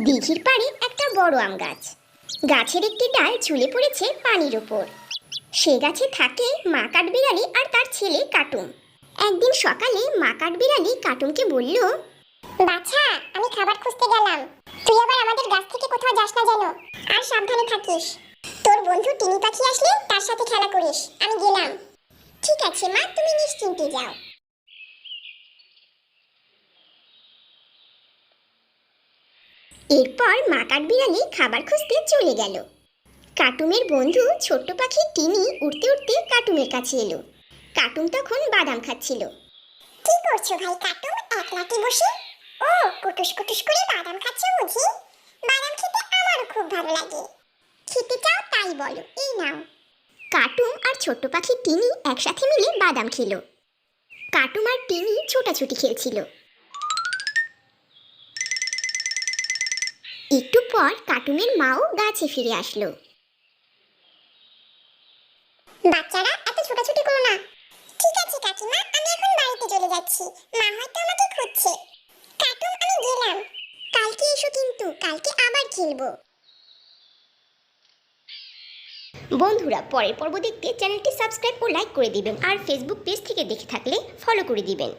দিঘির পাড়ে একটা বড় আম গাছ। গাছের একটি ডাল ঝুলে পড়েছে পানির ওপর। সে গাছে থাকে মা কাঠবিড়ালি আর তার ছেলে কাটুম। একদিন সকালে মা কাঠবিড়ালি কাটুমকে বলল, বাছা, আমি খাবার খুঁজতে গেলাম। তুই আবার আমাদের গাছ থেকে কোথাও যাস না যেন, আর সাবধানে থাকিস। তোর বন্ধু টিনি পাখি আসলে তার সাথে খেলা করিস। আমি গেলাম। ঠিক আছে মা, তুমি নিশ্চিন্তে যাও। এরপর মা কাঠবিড়ালি খাবার খুঁজতে চলে গেল। কাটুমের বন্ধু ছোট্ট পাখি টিনি উড়তে উড়তে কাটুমের কাছে এলো। কাটুম তখন বাদাম খাচ্ছিল। কি করছো ভাই কাটুম, একলাটি বসে? ও, কুটুস কুটুস করে বাদাম খাচ্ছো বুঝি? বাদাম খেতে আমারও খুব ভালো লাগে। খেতে চাও তাই বলো, এই নাও। কাটুম আর ছোট্ট পাখি টিনি একসাথে মিলে বাদাম খেলো। কাটুম আর টিনি ছোটাছুটি খেলছিল। একটু পর কাটুমের মাও গাছে ফিরে আসলো। বাচ্চারা, এত ছোটাছুটি করো না। ঠিক আছে কাকিমা, আমি এখন বাড়িতে চলে যাচ্ছি। মা হয়তো আমাকে খুঁজছে। কাটুম, আমি গেলাম। কালকে এসো কিন্তু, কালকে আবার খেলবো। বন্ধুরা, পরের পর্ব দেখতে চ্যানেলটি সাবস্ক্রাইব ও লাইক করে দিবেন, আর ফেসবুক পেজ থেকে দেখে থাকলে ফলো করে দিবেন।